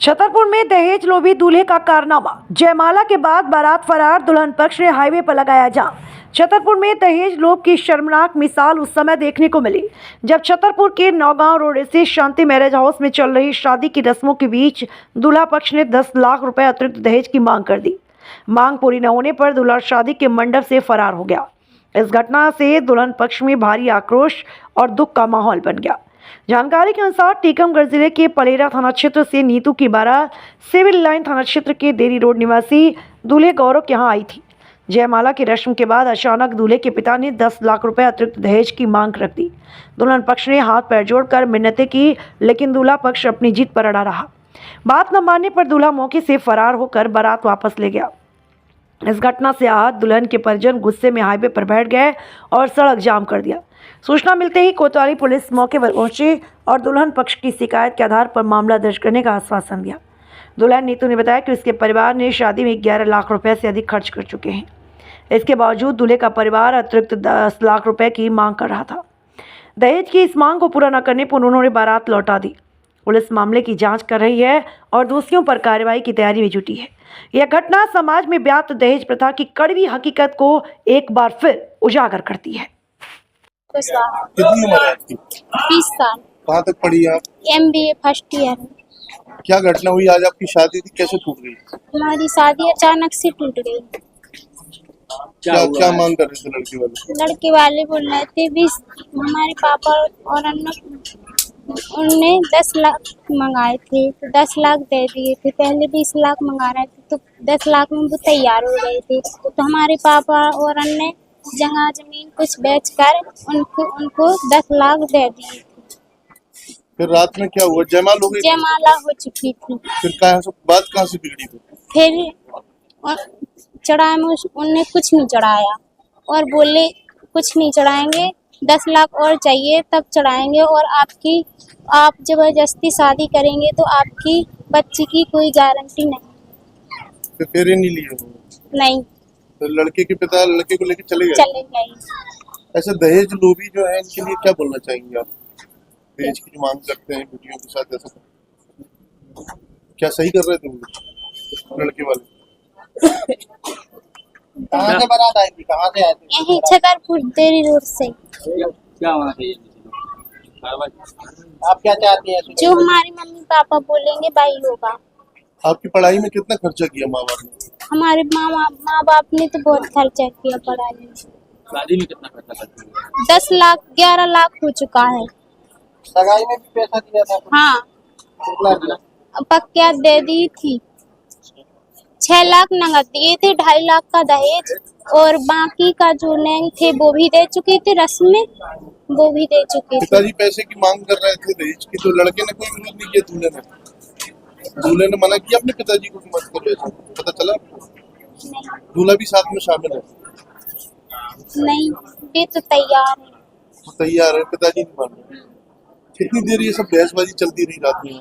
छतरपुर में दहेज लोभी दूल्हे का कारनामा। जयमाला के बाद बारात फरार, दुल्हन पक्ष ने हाईवे पर लगाया जाम। छतरपुर में दहेज लोभ की शर्मनाक मिसाल उस समय देखने को मिली जब छतरपुर के नौगांव रोड स्थित शांति मैरिज हाउस में चल रही शादी की रस्मों के बीच दूल्हा पक्ष ने 10 लाख रुपए अतिरिक्त दहेज की मांग कर दी। मांग पूरी न होने पर दूल्हा शादी के मंडप से फरार हो गया। इस घटना से दुल्हन पक्ष में भारी आक्रोश और दुख का माहौल बन गया। जानकारी के अनुसार टीकमगढ़ जिले के पलेरा थाना क्षेत्र से नीतू की बारात सिविल लाइन थाना क्षेत्र के देरी रोड निवासी दूल्हे गौरव के यहाँ आई थी। जयमाला की रस्म के बाद अचानक दूल्हे के पिता ने 10 लाख रुपए अतिरिक्त दहेज की मांग रख दी। दुल्हन पक्ष ने हाथ पैर जोड़कर मिन्नतें की, लेकिन दूल्हा पक्ष अपनी जीत पर अड़ा रहा। बात न मानने पर दूल्हा मौके से फरार होकर बारात वापस ले गया। इस घटना से आहत दुल्हन के परिजन गुस्से में हाईवे पर बैठ गए और सड़क जाम कर दिया। सूचना मिलते ही कोतवाली पुलिस मौके पर पहुंची और दुल्हन पक्ष की शिकायत के आधार पर मामला दर्ज करने का आश्वासन दिया। दुल्हन नीतू ने बताया कि उसके परिवार ने शादी में 11 लाख रुपए से अधिक खर्च कर चुके हैं। इसके बावजूद दूल्हे का परिवार अतिरिक्त 10 लाख रुपए की मांग कर रहा था। दहेज की इस मांग को पूरा न करने पर उन्होंने बारात लौटा दी। पुलिस मामले की जांच कर रही है और दोषियों पर कार्रवाई की तैयारी में जुटी है। यह घटना समाज में व्याप्त दहेज प्रथा की कड़वी हकीकत को एक बार फिर उजागर करती है। कितनी उम्र है आपकी? 20 साल। कहाँ तक पढ़ी आप? MBA फर्स्ट ईयर में। क्या घटना हुई? आज आपकी शादी थी, कैसे टूट गई? हमारी शादी अचानक से टूट गई। क्या मांग कर रहे थे लड़के वाले? लड़के वाले बोल रहे थे 20, हमारे पापा और उनने 10 लाख मंगाए थे तो 10 लाख दे दिए थे। पहले 20 लाख मंगा रहे थे तो 10 लाख में वो तैयार हो गए थे। तो हमारे पापा और अन्य जगह जमीन कुछ बेचकर उनको 10 लाख दे दिए थे। फिर रात में क्या हुआ? जयमाल हो गई? जयमाला हो चुकी थी। फिर बात कहाँ से बिगड़ी? फिर चढ़ाए में उनने कुछ नहीं चढ़ाया और बोले कुछ नहीं चढ़ाएंगे, 10 लाख और चाहिए तब चढ़ाएंगे और आप जबरदस्ती शादी करेंगे तो आपकी बच्ची की कोई गारंटी नहीं। फिर फेरे नहीं लिए? नहीं। तो लड़के के पिता लड़के को लेकर चले गए। ऐसे दहेज लोभी जो है इनके लिए क्या बोलना चाहेंगे आप? दहेज की मांग करते हैं बेटियों के साथ, ऐसा क्या सही कर रहे थे वो लड़के वाले? कहाँ से बारात आई थी? कहाँ से आए थे? यही छतरपुर देरी रोड से। क्या वहाँ से? आप क्या चाहती हैं? जो हमारी मम्मी पापा बोलेंगे वही होगा। आपकी पढ़ाई में कितना खर्चा किया माँ बाप ने? हमारे माँ बाप ने तो बहुत खर्चा किया पढ़ाई में। शादी में कितना खर्चा करते हैं? 10 लाख 11 लाख हो चुका है। सगाई में भी पैसा दिया था? हाँ, पक्का दे दी थी। 6 लाख नगद दिए थे, 2.5 लाख का दहेज और बाकी का जो नैंग थे वो भी दे चुके थे, रस्म में वो भी दे चुके थे। पिताजी पैसे की मांग कर रहे थे दहेज की, तो लड़के ने कोई विरोध नहीं किया? दूल्हे ने मना किया अपने पिताजी को कि मत करो ऐसा? पता चला? दूल्हा भी साथ में शामिल है? नहीं, वे तो तैयार है। तो तैयार है, पिताजी नहीं मान रहे। कितनी देर ये सब बहसबाजी चलती रही रात में?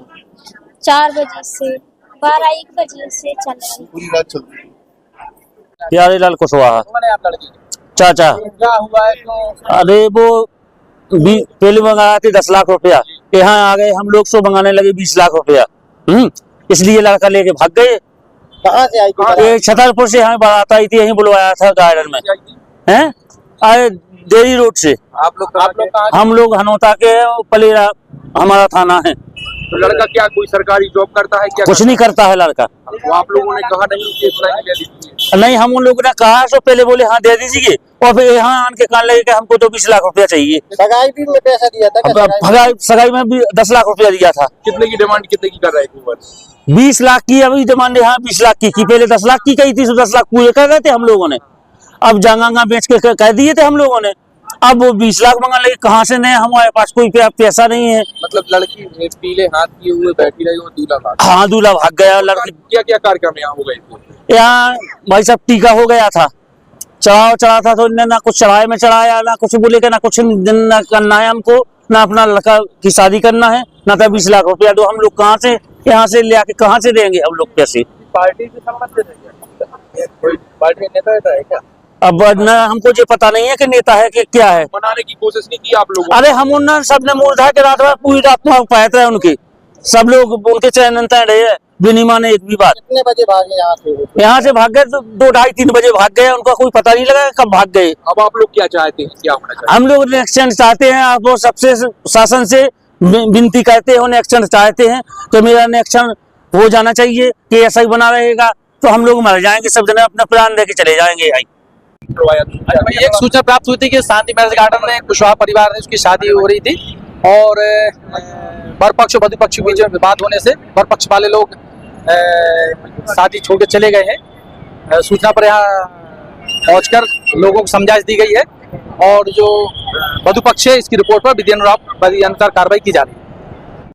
4 बजे से 12-1 बजे से चल रही। पूरी रात चलती रही। प्यारे लाल कुशवाहा चाचा। क्या हुआ है? तो अरे वो पहले मंगाया थे 10 लाख रुपया, यहाँ आ गए हम लोग सो मंगाने लगे 20 लाख रुपया। इसलिए लड़का लेके भाग गए। कहाँ से आई थी? छतरपुर से हमें बारात आई थी, यहीं बुलवाया था गार्डन में। हैं आए देरी रोड से। आप लोग हम लोग हनौता के पलेरा हमारा थाना है। तो लड़का क्या कोई सरकारी जॉब करता है? क्या कुछ नहीं करता है लड़का। तो आप लोगों ने कहा नहीं कि इतना ही दे दीजिए? नहीं, हम उन लोगों ने कहा तो पहले बोले हाँ दे दीजिए और फिर यहाँ आन के कहने लगे कि हमको तो 20 लाख रुपया चाहिए। सगाई भी में पैसा दिया था? सगाई में भी 10 लाख रुपया दिया था। कितने की डिमांड कितने की कर रहे थे? 20 लाख की अभी डिमांड है। हाँ 20 लाख की पहले 10 लाख की कही थी, 10 लाख पूरे कर रहे थे हम लोगों ने। अब जंगा बेच के कह दिए थे हम लोगों ने। अब वो 20 लाख मंगा लगे, कहाँ से नहीं, हमारे पास कोई पैसा नहीं है। मतलब लड़की पीले हाथ किए हुए बैठी रही और दूल्हा भाग? हाँ दूल्हा भाग गया। लड़की क्या क्या कार्यक्रम यहाँ हो गए थे? यहाँ भाई साहब टीका हो गया था, चढ़ा था तो ना कुछ चढ़ाए में चढ़ाया, ना कुछ बोले ना कुछ ना करना है हमको, ना अपना लड़का की शादी करना है, ना था 20 लाख रुपया। तो हम लोग कहाँ से यहाँ से ले आके कहाँ से देंगे हम लोग पैसे? पार्टी से संबंधित है? कोई पार्टी नेता है क्या? अब न हमको जो पता नहीं है कि नेता है कि क्या है। मनाने की कोशिश नहीं की आप लोगों? अरे हम उन सबने मूर्धा के रात में पूरी रात में पैत रहे उनकी, सब लोग उनके चैन रहे हैं। भी नहीं माने एक भी बात। कितने बजे भागे यहाँ से? यहाँ से भाग गए तो 2, 2:30, 3 बजे भाग गए, उनका कोई पता नहीं लगा कब भाग गए। अब आप लोग क्या चाहते हैं, क्या होना चाहिए? हम लोग एक्शन चाहते हैं, आप वो सबसे शासन से विनती करते हैं, उन्हें एक्शन चाहते हैं तो मेरा एक्शन हो जाना चाहिए कि ऐसा ही बना रहेगा तो हम लोग मर जाएंगे, सब जने अपना प्राण लेके चले जाएंगे। एक सूचना प्राप्त हुई थी कि शांति मैरिज गार्डन में कुशवाहा परिवार है, उसकी शादी हो रही थी और वर पक्ष और वधु पक्ष के बीच में विवाद होने से वर पक्ष वाले लोग शादी छोड़ के चले गए हैं। सूचना पर यहाँ पहुंचकर लोगों को समझाइश दी गई है और जो वधु पक्ष है इसकी रिपोर्ट पर विधि अनुसार कार्रवाई की जा रही है।